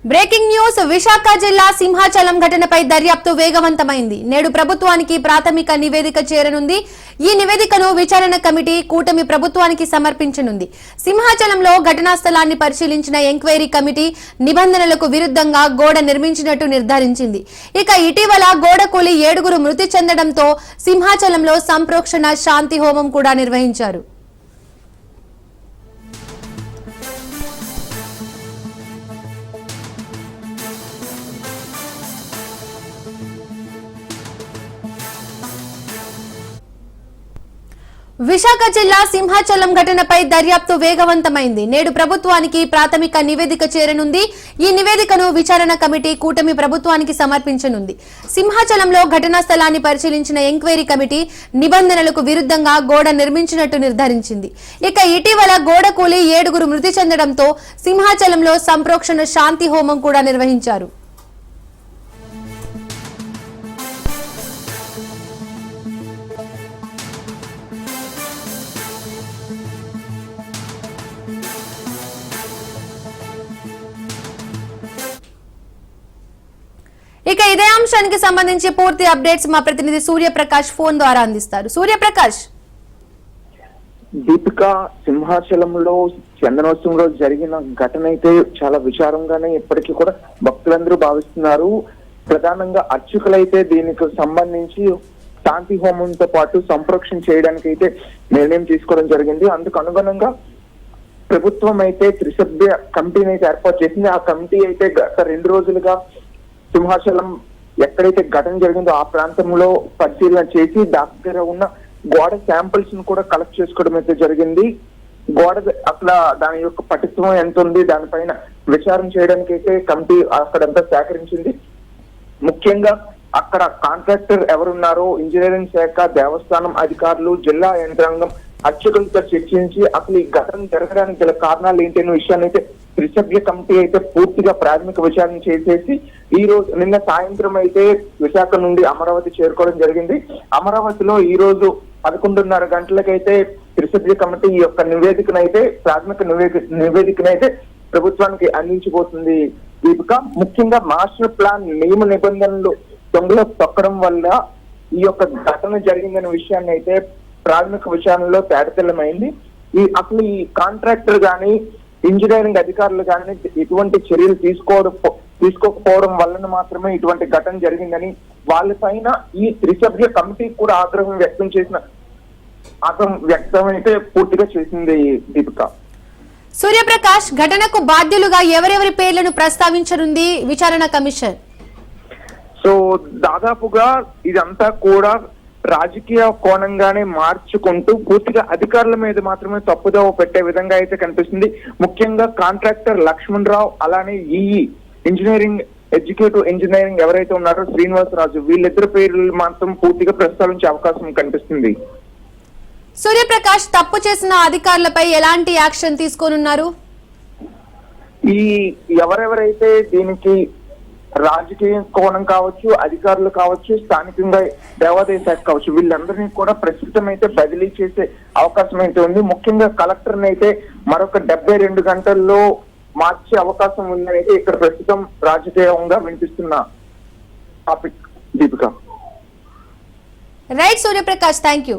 Breaking news Visakha జిల్లా సింహాచలం ఘటనపై దర్యాప్తు వేగవంతమైంది. నేడు ప్రభుత్వానికి ప్రాథమిక నివేదిక చేరనుంది. ఈ నివేదికను విచారణ కమిటీ కూటమి ప్రభుత్వానికి సమర్పించనుంది. సింహాచలంలో ఘటనా స్థలాన్ని పరిశీలించిన ఎంక్వైరీ కమిటీ నిబంధనలకు విరుద్ధంగా గోడ నిర్మించినట్టు నిర్ధారించింది. ఇక ఇటీవల గోడ కూలి 7 మృతి చెందడంతో సింహాచలంలో సంప్రోక్షణ శాంతి హోమం కూడా నిర్వహించారు. విశాఖ జిల్లా సింహాచలం ఘటనపై దర్యాప్తు వేగవంతమైంది. నేడు ప్రభుత్వానికి ప్రాథమిక నివేదిక చేరనుంది. ఈ నివేదికను విచారణ కమిటీ కూటమి ప్రభుత్వానికి సమర్పించనుంది. సింహాచలంలో ఘటనా స్థలాన్ని పరిశీలించిన ఎంక్వైరీ కమిటీ నిబంధనలకు విరుద్ధంగా గోడ నిర్మించినట్టు నిర్ధారించింది. ఇక ఇటీవల గోడ కూలి 7 మృతి చెందడంతో సింహాచలంలో సంప్రోక్షణ శాంతి హోమం కూడా నిర్వహించారు. ఇక ఇదే అంశానికి సంబంధించి పూర్తి అప్డేట్స్ మా ప్రతినిధి సూర్యప్రకాష్ ఫోన్ ద్వారా అందిస్తారు. సూర్యప్రకాష్. దీపిక, సింహాచలంలో చందనోత్సవంలో జరిగిన ఘటన అయితే చాలా విచారంగానే ఇప్పటికీ కూడా భక్తులందరూ భావిస్తున్నారు. ప్రధానంగా అర్చకులైతే దీనికి సంబంధించి శాంతి హోమంతో పాటు సంప్రోక్షణ చేయడానికి అయితే నిర్ణయం తీసుకోవడం జరిగింది. అందుకు అనుగుణంగా ప్రభుత్వం అయితే త్రిసభ్య కమిటీని అయితే ఏర్పాటు చేసింది. ఆ కమిటీ అయితే గత 2 రోజులుగా సింహాచలం ఎక్కడైతే ఘటన జరిగిందో ఆ ప్రాంతంలో పరిశీలన చేసి దగ్గర ఉన్న గోడ శాంపిల్స్ ను కూడా కలెక్ట్ చేసుకోవడం అయితే జరిగింది. గోడ అసలు దాని యొక్క పటిత్వం ఎంత ఉంది, దానిపైన విచారణ చేయడానికి అయితే కమిటీ అక్కడంతా సేకరించింది. ముఖ్యంగా అక్కడ కాంట్రాక్టర్ ఎవరున్నారో ఇంజనీరింగ్ శాఖ, దేవస్థానం అధికారులు, జిల్లా యంత్రాంగం అర్చకులతో చర్చించి అసలు ఈ ఘటన జరగడానికి గల కారణాలు ఏంటి అనే విషయాన్ని అయితే త్రిసభ్య కమిటీ అయితే పూర్తిగా ప్రాథమిక విచారణ చేసేసి నిన్న సాయంత్రం అయితే విశాఖ నుండి అమరావతి చేరుకోవడం జరిగింది. అమరావతిలో ఈ రోజు 11:30 గంటలకైతే త్రిసభ్య కమిటీ ఈ యొక్క నివేదికనైతే ప్రాథమిక నివేదికనైతే ప్రభుత్వానికి అందించబోతుంది. దీపిక, ముఖ్యంగా మాస్టర్ ప్లాన్ నియమ నిబంధనలు దొంగలో తొక్కడం వల్ల ఈ యొక్క ఘటన జరిగిందనే విషయాన్ని అయితే ప్రాథమిక విచారణలో తేటతెల్లమైంది. అసలు ఈ కాంట్రాక్టర్ గాని ఇంజనీరింగ్ అధికారులు కానీ ఎటువంటి చర్యలు తీసుకోకపోవడం వలన మాత్రమే ఇటువంటి ఘటన జరిగిందని వాళ్ళపైన ఈ త్రిసభ్య కమిటీ కూడా ఆగ్రహం వ్యక్తం అయితే పూర్తిగా చేసింది. దీపిక, సూర్యప్రకాష్, ఘటనకు బాధ్యులుగా ఎవరెవరి పేర్లను ప్రస్తావించనుంది విచారణ కమిషన్? సో దాదాపుగా ఇదంతా కూడా రాజకీయ కోణంగానే మార్చుకుంటూ పూర్తిగా అధికారుల మీద మాత్రమే తప్పుదోవ పెట్టే విధంగా అయితే కనిపిస్తుంది. ముఖ్యంగా కాంట్రాక్టర్ లక్ష్మణ్ రావు, అలానే ఇంజనీరింగ్ ఎగ్జిక్యూటివ్ ఇంజనీరింగ్ ఎవరైతే ఉన్నారో శ్రీనివాసరాజు, వీళ్ళిద్దరు పేర్లు మాత్రం పూర్తిగా ప్రస్తావించే అవకాశం కనిపిస్తుంది. సూర్యప్రకాష్, తప్పు చేసిన అధికారులపై ఎలాంటి యాక్షన్ తీసుకోనున్నారు? ఎవరెవరైతే దీనికి రాజకీయ కోణం కావచ్చు, అధికారులు కావచ్చు, స్థానికంగా దేవాదాయ శాఖ కావచ్చు, వీళ్ళందరినీ కూడా ప్రస్తుతం అయితే బదిలీ చేసే అవకాశం అయితే ఉంది. ముఖ్యంగా కలెక్టర్ అయితే మరొక 72 గంటల్లో మార్చే అవకాశం ఉందని అయితే ఇక్కడ ప్రస్తుతం రాజకీయంగా వినిపిస్తున్న topic. Deepika. Right Suryaprakash, thank you.